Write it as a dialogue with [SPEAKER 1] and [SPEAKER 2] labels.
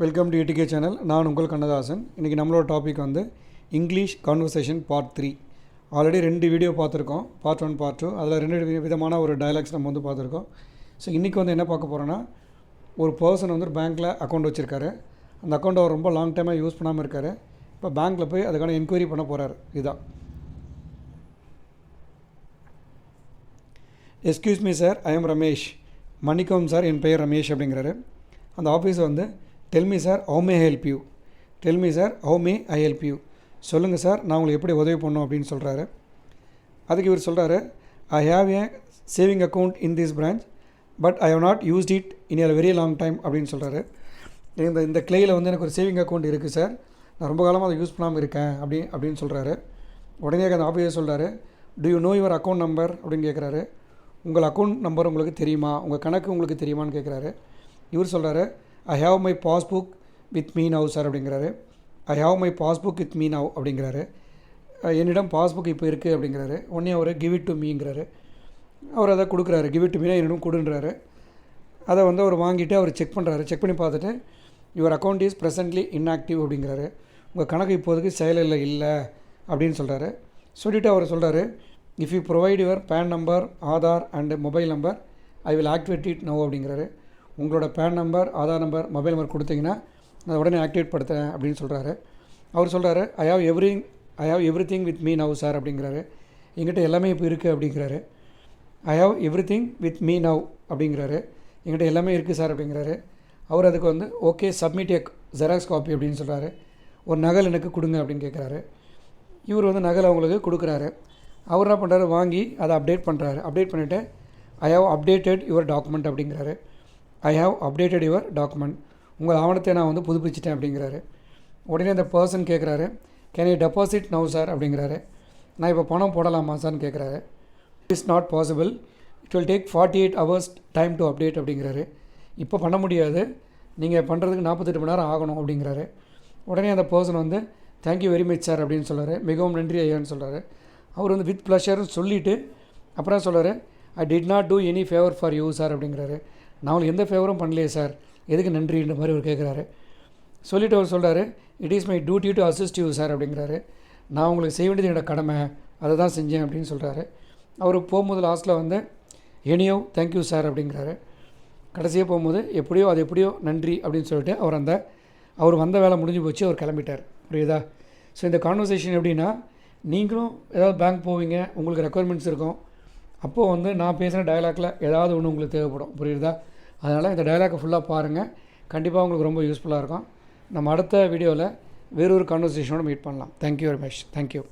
[SPEAKER 1] Welcome to ETK channel. நான் உங்கள் கண்ணதாசன். இன்றைக்கி நம்மளோட டாபிக் வந்து English conversation part 3. Already 2 video பார்த்துருக்கோம், பார்ட் 1 பார்ட் 2. அதில் 2 விதமான ஒரு டயலாக்ஸ் நம்ம வந்து பார்த்துருக்கோம். ஸோ இன்றைக்கி வந்து என்ன பார்க்க போகிறோன்னா, ஒரு பர்சன் வந்து ஒரு பேங்க்கில் அக்கௌண்ட் வச்சுருக்காரு. அந்த அக்கௌண்ட்டை அவர் ரொம்ப லாங் டைமாக யூஸ் பண்ணாமல் இருக்கார். இப்போ பேங்க்கில் போய் அதுக்கான என்கொயரி பண்ண போகிறார். இதுதான். Excuse me sir, I am Ramesh. மன்னிக்கவும் சார், என் பெயர் ரமேஷ் அப்படிங்கிறாரு. அந்த ஆஃபீஸ் வந்து tell me sir how May I help you. Tell me sir how May I help you. சொல்லுங்கள் சார், நான் உங்களுக்கு எப்படி உதவி பண்ணணும் அப்படின்னு சொல்கிறாரு. அதுக்கு இவர் சொல்கிறாரு, I have a saving account in this branch but I have not used it in a very long time அப்படின்னு சொல்கிறாரு. இந்த கிளையில் வந்து எனக்கு ஒரு சேவிங் அக்கௌண்ட் இருக்குது சார், நான் ரொம்ப காலமாக அதை யூஸ் பண்ணாமல் இருக்கேன் அப்படின்னு சொல்கிறாரு. உடனே அந்த ஆஃபீஸர் சொல்கிறாரு, to you know your account number அப்படின்னு கேட்குறாரு. உங்கள் அக்கௌண்ட் நம்பர் உங்களுக்கு தெரியுமா, உங்கள் கணக்கு உங்களுக்கு தெரியுமான்னு கேட்குறாரு. இவர் சொல்கிறாரு, I have my passbook with me now sir அப்படிங்கிறாரு. I have my passbook with me now அப்படிங்கிறாரு. என்னிடம் பாஸ்புக் இப்போ இருக்குது அப்படிங்கிறாரு. உடனே அவர் கிவ் இட் டு மீங்கிறாரு. அவர் அதை கொடுக்குறாரு. கிவ் இட் டு மீனா என்னிடம் கொடுன்றாரு. அதை வந்து அவர் வாங்கிட்டு அவர் செக் பண்ணுறாரு. செக் பண்ணி பார்த்துட்டு, your account is presently inactive அப்படிங்கிறாரு. உங்கள் கணக்கு இப்போதைக்கு செயலில் இல்லை அப்படின்னு சொல்கிறாரு. சொல்லிவிட்டு அவர் சொல்கிறாரு, if you provide your PAN number, Aadhaar and mobile number, I will activate it no அப்படிங்கிறாரு. உங்களோட PAN number, Aadhaar number, mobile number கொடுத்தீங்கன்னா நான் உடனே ஆக்டிவேட் படுத்துகிறேன் அப்படின்னு சொல்கிறாரு. அவர் சொல்கிறாரு, I have everything with me now sir அப்படிங்கிறாரு. எங்கிட்ட எல்லாமே இப்போ இருக்குது அப்படிங்கிறாரு. I have everything with me now அப்படிங்கிறாரு. எங்கிட்ட எல்லாமே இருக்குது சார் அப்படிங்கிறாரு. அவர் அதுக்கு வந்து okay submit a xerox copy அப்படின்னு சொல்கிறாரு. ஒரு நகல் எனக்கு கொடுங்க அப்படின்னு கேட்குறாரு. இவர் வந்து நகல் அவங்களுக்கு கொடுக்குறாரு. அவர் என்ன பண்ணுறாரு, வாங்கி அதை அப்டேட் பண்ணுறாரு. அப்டேட் பண்ணிவிட்டு I have updated your document அப்படிங்கிறாரு. I have updated your document, உங்கள் ஆவணத்தை நான் வந்து புதுப்பிச்சிட்டேன் அப்படிங்கிறாரு. உடனே அந்த பர்சன் கேட்குறாரு, can you deposit now sir அப்படிங்கிறாரு. நான் இப்போ பணம் போடலாமா சார்னு கேட்குறாரு. It's not possible, it will take 48 hours time to update அப்படிங்கிறாரு. இப்போ பண்ண முடியாது, நீங்கள் பண்ணுறதுக்கு 48 மணி நேரம் ஆகணும் அப்படிங்கிறாரு. உடனே அந்த பர்சன் வந்து தேங்க்யூ வெரி மச் சார் அப்படின்னு சொல்கிறாரு. மிகவும் நன்றி ஐயான்னு சொல்கிறாரு. அவர் வந்து வித் ப்ளஷர்னு சொல்லிவிட்டு அப்புறம் சொல்கிறாரு, I did not do any favour for you sir அப்படிங்கிறாரு. நான் உங்களுக்கு எந்த ஃபேவரும் பண்ணலையே சார், எதுக்கு நன்றின்ற மாதிரி அவர் கேட்குறாரு. சொல்லிவிட்டு அவர் சொல்கிறாரு, it is my duty to assist you sir அப்படிங்கிறாரு. நான் உங்களுக்கு செய்ய வேண்டியது என்னோடய கடமை, அதை தான் செஞ்சேன் அப்படின்னு சொல்கிறாரு. அவர் போகும்போது லாஸ்ட்டில் வந்து எனியோ தேங்க்யூ சார் அப்படிங்கிறாரு. கடைசியாக போகும்போது எப்படியோ நன்றி அப்படின்னு சொல்லிட்டு அவர் வந்த வேலை முடிஞ்சு போச்சு, அவர் கிளம்பிட்டார். புரியுதா? ஸோ இந்த கான்வர்சேஷன் எப்படின்னா, நீங்களும் ஏதாவது பேங்க் போவீங்க, உங்களுக்கு ரெக்குயர்மெண்ட்ஸ் இருக்கும். அப்போது வந்து நான் பேசுகிற டயலாக்ல ஏதாவது ஒன்று உங்களுக்கு தேவைப்படும். புரியுதா? அதனால் இந்த டயலாக்கை ஃபுல்லாக பாருங்கள், கண்டிப்பாக உங்களுக்கு ரொம்ப யூஸ்ஃபுல்லாக இருக்கும். நம்ம அடுத்த வீடியோவில் வேறொரு கான்வர்சேஷனோடு மீட் பண்ணலாம். Thank you very much. தேங்க்யூ.